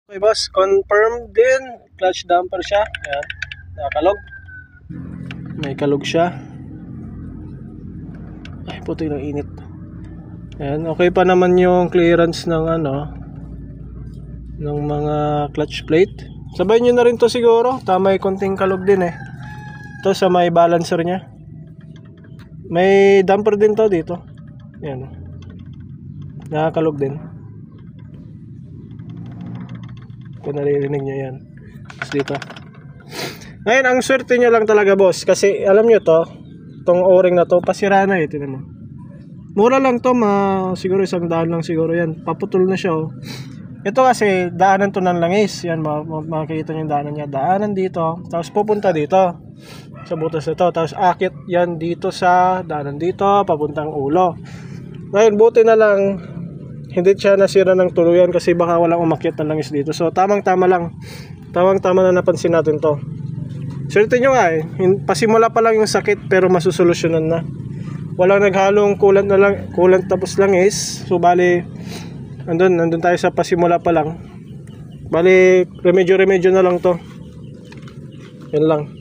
Okay boss, confirm din. Clutch damper siya. Ayan, nakakalog. May kalog siya. Ay puti ng init. Ayan, okay pa naman yung clearance ng ng mga clutch plate. Sabay nyo na rin to siguro. Tama yung konting kalog din eh. Ito sa may balancer nya. May damper din to dito. Ayan, nakakalog din. Kung naririnig nyo yan. Tapos dito. Ngayon, ang swerte nyo lang talaga boss. Kasi alam nyo to, itong o-ring na to, pasira na eh. Tinan mo. Mura lang to, siguro 100 lang siguro yan. Paputol na siya oh. Ito kasi, daanan to ng langis. Yan, makikita nyo yung daanan niya. Daanan dito, tapos pupunta dito. Sa butas na to. Tapos akit yan dito sa daanan dito, papuntang ulo. Ngayon, buti na lang, hindi siya nasira ng tuluyan kasi baka walang umakyat ng langis dito. So tamang-tama lang. Tamang-tama na napansin natin to. Swerte nyo nga eh. Pasimula pa lang yung sakit pero masusolusyonan na. Walang naghalong kulant na lang, kulant tapos langis. So bali nandun tayo sa pasimula pa lang. Bali remedyo na lang to. Yan lang.